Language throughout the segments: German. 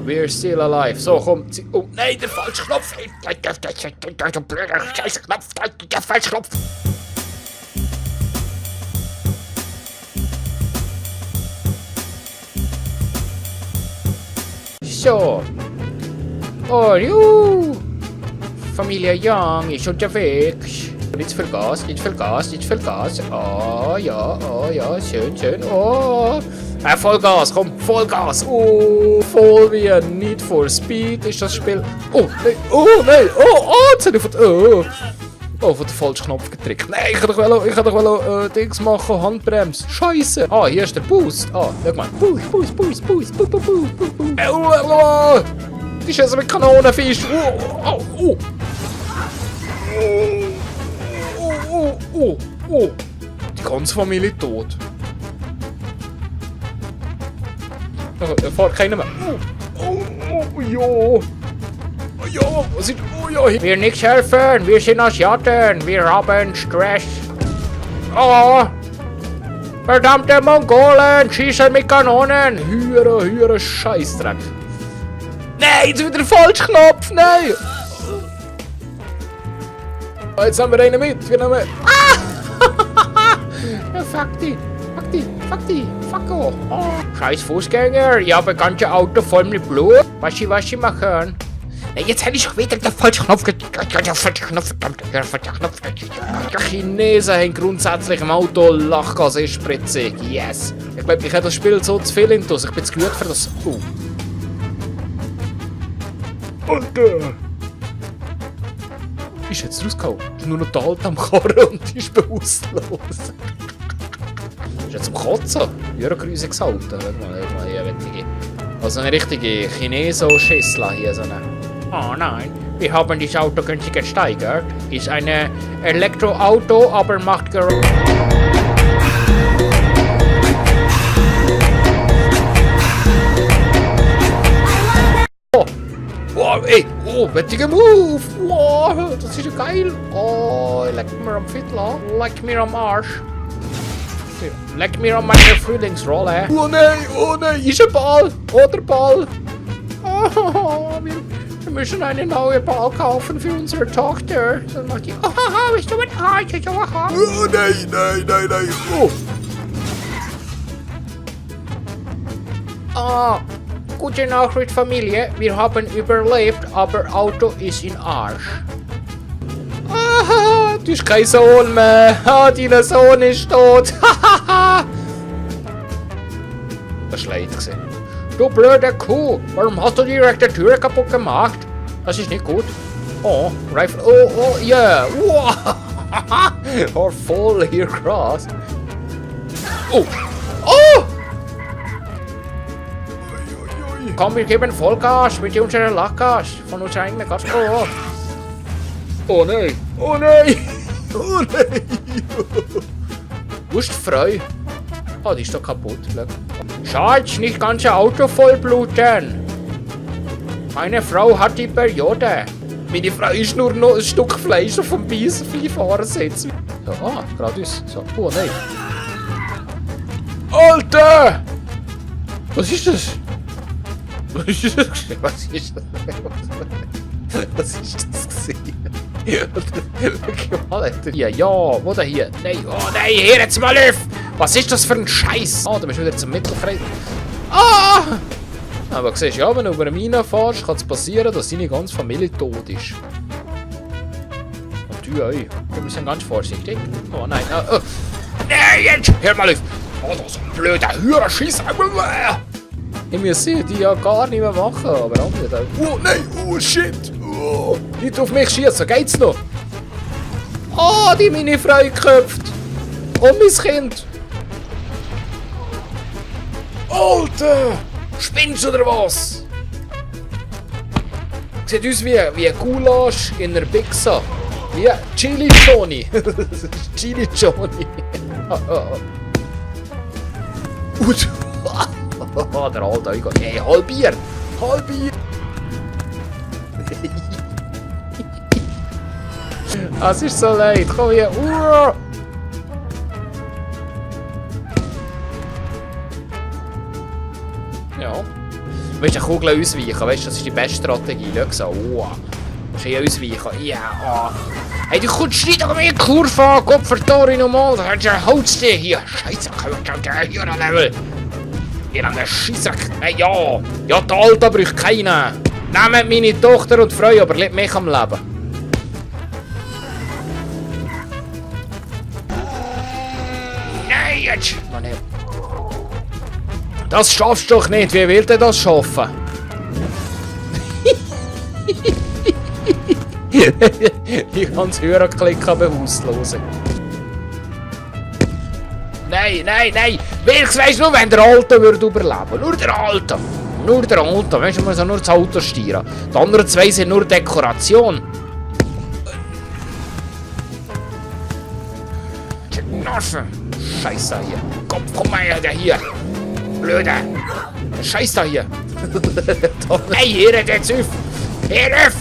we're still alive. So, komm. Oh, nein, der falsche Knopf. Scheiße Knopf. Der falsche Knopf. So. Oh, Familie Young ist unterwegs. Nicht viel Gas, nicht viel Gas, nicht viel Gas. Oh ja, schön, schön. Oh. Vollgas, komm, Vollgas. Oh, voll wie ein Need for Speed ist das Spiel. Oh, nein, jetzt habe ich von den falschen Knopf gedrückt. Nein, ich kann doch Dings machen, Handbremse. Scheiße. Ah, hier ist der Boost. Ah, schau mal. Boost. Die schießen mit Kanonenfisch. Die ganze Familie tot. Er fährt keiner mehr. Was ist... Wir nichts helfen, wir sind Asiaten, wir haben Stress. Oh! Verdammte Mongolen, schießen mit Kanonen. Hure Scheißdreck. Nein, jetzt wieder der falsche Knopf, nein! Oh, jetzt haben wir einen mit, Ja, fuck die. Fuck off. Oh. Scheiß Fußgänger, ich habe ein ganzes Auto voll mit Blut. Was sie machen? Nein, jetzt hätte ich schon wieder den falschen Knopf gedrückt. Die Chinesen haben grundsätzlich im Auto Lachgas-Spritze. Yes. Ich glaube, ich habe das Spiel so zu viel intus. Ich bin zu gut für das. Alter! Ist jetzt rausgekommen? Ist nur noch der Halt am Karren und ist bewusstlos. Ist jetzt zum Kotzen? Ja, grüßiges Auto. Also eine richtige Chineso-Schissler hier, so eine. Oh nein, wir haben das Auto günstig gesteigert. Ist ein Elektroauto, aber macht Geräusche. Wow, ey, wettiger Move! Wow, das ist ja geil! Oh, leck mir am Fiddler, leck mir am Arsch. Leck mir an meiner Frühlingsrolle. Oh nein, ist ein Ball! Oder Ball! Oh, wir müssen einen neuen Ball kaufen für unsere Tochter. Dann macht die, bist du ein Arsch? Oh nein! Oh! Gute Nachricht, Familie. Wir haben überlebt, aber Auto ist in Arsch. Ah, du hast keinen Sohn mehr. Ah, dein Sohn ist tot. Das war leid. Du blöde Kuh. Warum hast du direkt die Tür kaputt gemacht? Das ist nicht gut. Oh, Rifle. Oh, yeah. Wow. Or fall here cross. Oh. Komm, wir geben Vollgas mit unserer Lachgas von unserer eigenen Gas. Oh nein! Wo ist die Frau? Oh, die ist doch kaputt. Schatz, nicht ganze Auto vollbluten. Meine Frau hat die Periode. Meine Frau ist nur noch ein Stück Fleisch auf dem Beifahrersitz. So, geradeaus. So, oh nein. Alter! Was ist das? Was ist das gewesen? Ja, wo da hier? Nein, oh nein, hier jetzt mal auf! Was ist das für ein Scheiß? Oh, du bist wieder zum Mittelfrei. Ah! Aber siehst du, ja, wenn du über eine Mine fährst, kann es passieren, dass deine ganze Familie tot ist. Und du auch. Wir sind ganz vorsichtig. Oh nein, nein, jetzt! Hör mal auf! Oh, das ist ein blöder Hühnerscheiß! Ich muss die ja gar nicht mehr machen, aber andere da. Oh nein, oh shit! Oh, nicht auf mich schießen, geht's noch? Oh, die meine Frau geköpft! Und mein Kind! Alter! Spinnst du oder was? Sieht aus wie ein Gulasch in einer Pizza. Wie Chili Johnny. Chili Johnny. Oh, der alte Eugen. Hey, Halbier! Es ist so leid. Komm hier. Ja. Willst du eine Kugel ausweichen? Weißt du, das ist die beste Strategie. Schau so. Oh. Schön ausweichen. Ja. Oh. Hey, du kommst nicht an mir Kurve an. Gott verdammt nochmal. Da hast du ein Holzsteh hier. Scheiße, hier ein Level. Hier an der Scheissdreck. Hey, ja. Ja, der Alte braucht keinen. Nehmt meine Tochter und Frau, aber lebt mich am Leben. Nein, jetzt. Mann, hey. Das schaffst du doch nicht. Wie will der das schaffen? Ich kann das Hörerklicken bewusstlos. Nein, nein, nein! Wilks weiss nur, wenn der Alte würde überleben. Nur der Alte. Nur der Alte. Weißt du, man muss nur das Auto steuern. Die anderen zwei sind nur Dekoration. Genossen! Scheiße hier. Komm mal hier. Blöde. Scheiß da hier. Hey, hier geht's auf. Hör auf!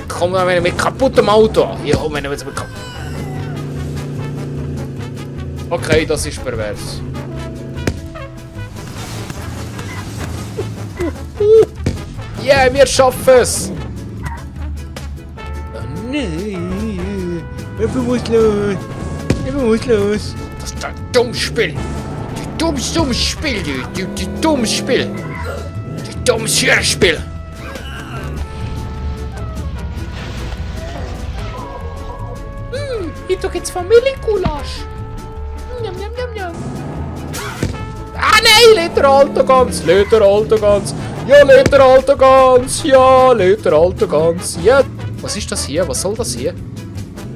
Komm mal mit kaputtem Auto. Hier, komm, wenn wir mit kaputt. Okay, das ist pervers. Ja, yeah, wir schaffen es! Oh nein! Ich muss los! Das ist ein dummes Spiel! Dummes Spiel, du dummes Spiel! Du dummes Hörspiel! Hier gibt's Familiengulasch! Njam, njam, njam, njam. Ah nein, lädt der Alte Gans! Lädt der Alte Gans! Ja, lädt der Alte Gans! Ja, lädt der Alte Gans! Ja! Was ist das hier? Was soll das hier?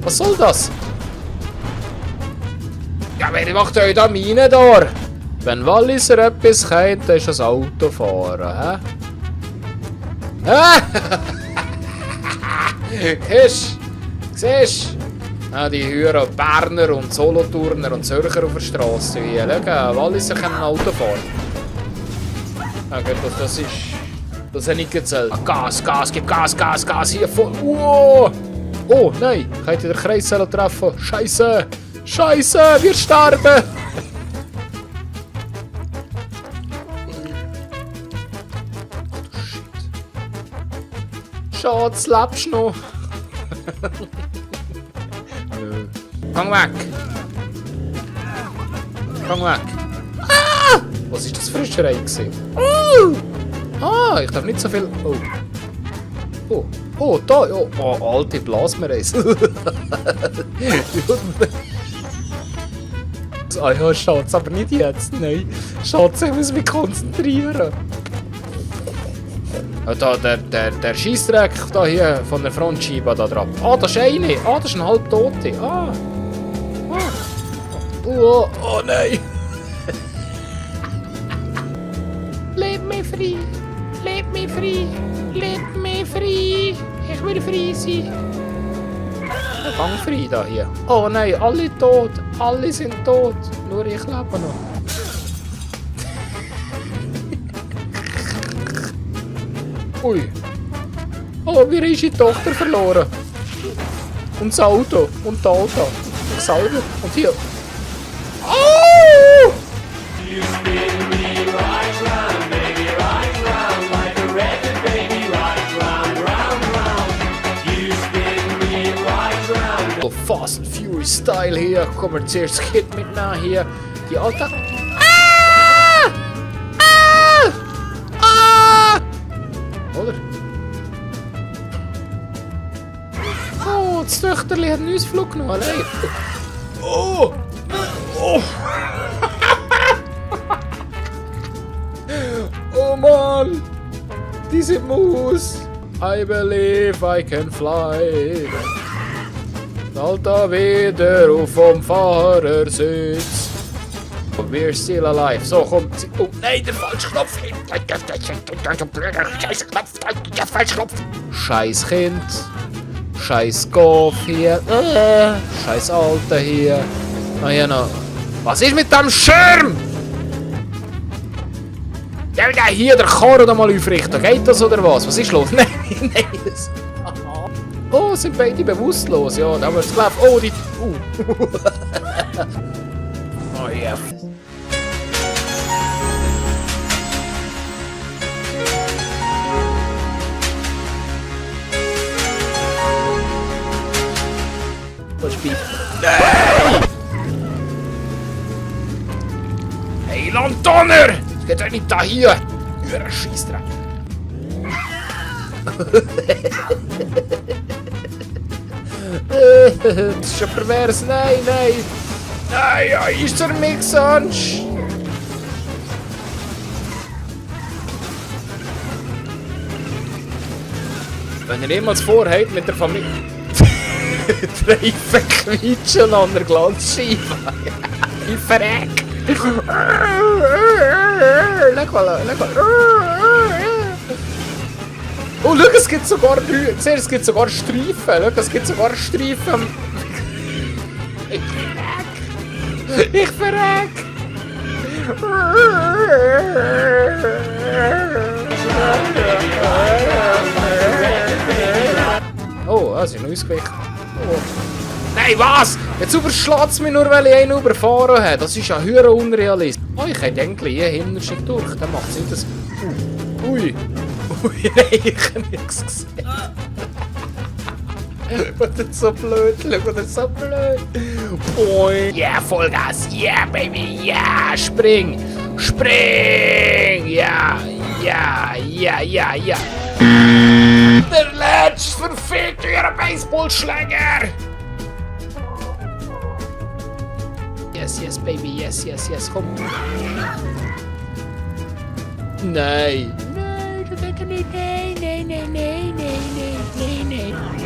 Was soll das? Ja, wer macht euch da Mine da? Wenn Walliser etwas kennt, dann ist das Autofahren, hä? Siehst du? Ah, die hören Berner und Solothurner und Zürcher auf der Straße. Schau, Walliser können Auto fahren. Okay, das ist nicht gezählt. Gas, gib Gas, hier vor. Oh, nein, ich hätte den Kreis treffen. Scheiße, wir sterben. Schatz, lebst du noch? Komm weg! Ah! Was war das für ein Schrei? Ah, ich darf nicht so viel... Oh, da! Oh, alte Blasmereis! Ah ja, Schatz, aber nicht jetzt, nein! Schatz, ich muss mich konzentrieren! Da, der Scheissdreck da hier von der Frontscheibe da drauf. Ah, das ist eine! Ah, das ist ein halbtote! Oh nein! Lebt mich frei! Ich will frei sein! Gang frei da hier! Oh nein, alle tot! Alle sind tot! Nur ich lebe noch! Ui! Oh, wir haben unsere Tochter verloren! Und das Auto! Und da! Ich selber! Und hier! Oh! You spin me right round, baby, right round, like a record, baby, right round, round, round. You spin me right round. Oh, Fast and Furious Style hier. Komm mal zuerst das Kind mitnehmen hier. Die alte. Oder? Oh, das Töchterli hat einen Ausflug genommen. Allein. Oh! Oh Mann! Diese Maus! I believe I can fly! Alter wieder auf vom Fahrersitz! We're still alive! So, komm! Oh nein, der falsche Knopf! Scheiß Knopf! Der falsche Knopf! Scheiß Kind! Scheiß Golf hier! Scheiß Alter hier! Ah ja noch! Was ist mit dem Schirm? Ja, hier der Karren da mal aufrichten. Geht das oder was? Was ist los? Nein. Oh, sind beide bewusstlos? Ja, da haben wir es geglaubt. Oh, die... Oh, ja. Japaner! Es geht doch nicht da hier! Hörer Scheissdreck! Das ist ja pervers! Nein, nein! Nein, ja, ist er mich sonst? Wenn ihr jemals vorhabt, mit der Familie... Reifen quietschen an der Glanzscheibe. Ich verreck. Leg mal. Oh, schau, es gibt sogar drei. Es gibt sogar Streifen. Schau, es gibt sogar Streifen. Ich verreck. Oh, sie sind ausgewichen. Oh. Nein, was? Jetzt überschlägt es mich nur, weil ich einen überfahren habe. Das ist ja höher unrealistisch. Oh, ich hätte eigentlich hier hinten durch. Dann macht sie das. Ui. Ui, nein, ich habe nichts gesehen. Das ist so blöd. Schau, das ist so blöd. Boing. Yeah, Vollgas. Yeah, baby. Yeah, spring. Spring. Ja, ja, ja, ja, ja. Der letzte verfickt euren Baseballschläger! Yes, baby, yes, komm. Nein. Nein.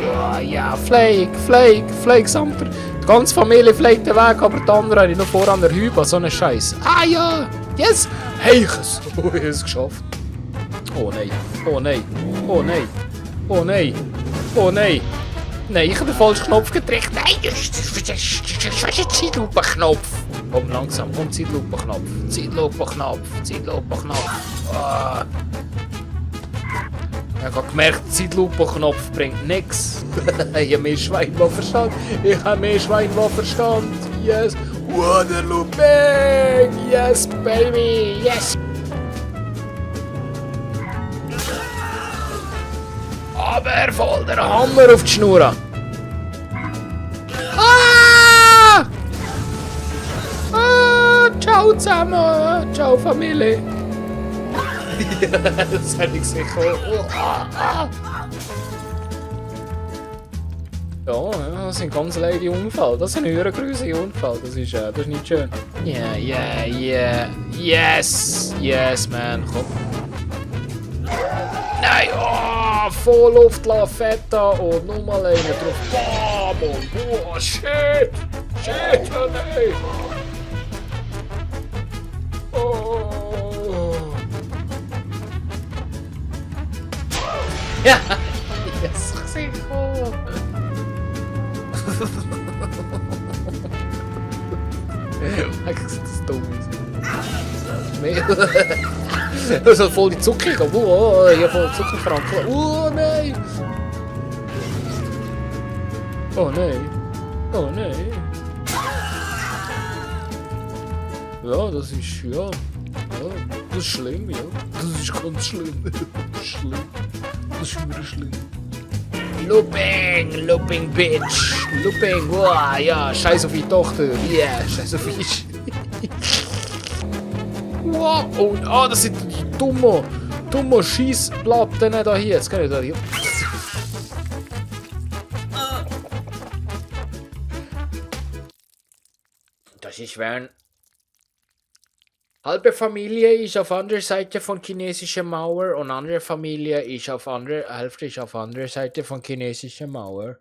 Oh, ja, Flake, Samper. Die ganze Familie fliegt den Weg, aber die anderen habe ich noch voran der Hübe, so einen Scheiß. Ah ja, yes! Heiches! Oh, ich habe es geschafft. Oh nein. Nein, ich habe den falschen Knopf gedrückt. Nein, das ist ein Zeitlupenknopf. Komm langsam, komm, Zeitlupenknopf. Oh. Ich habe gemerkt, Zeitlupenknopf bringt nichts. Ich habe mehr Schweinwafferstand. Yes. Waterlooping. Yes, baby. Yes. Aber voll der Hammer auf die Schnur. Ciao zusammen. Ciao Familie. Das hätte ich gesehen. Ja, das sind ganz leichte Unfall. Das sind höhere größere Unfall. Das ist nicht schön. Yeah. Yes, man. Komm. Nein, oh, voll auf die Lafetta und nochmal einen drauf. Bam und oh, shit, oh nein. Oh. Ja, yes, sicher. Eigentlich ist das dumm. Das ist voll die Zucker. Oh, ich habe voll Zuckerkranken. Oh nein! Oh nein! Ja, das ist das ist schlimm, ja. Das ist ganz schlimm. Das ist immer schlimm. Looping, bitch. Looping, wow, ja, scheiß auf die Tochter. Yeah, scheiß auf die. Wow, oh, das sind die dumme Schießplatten da hier. Jetzt kann ich da hier. Das ist wenn halbe Familie ist auf anderer Seite von chinesischer Mauer und andere Familie ist auf andere Hälfte ist auf anderer Seite von chinesischer Mauer.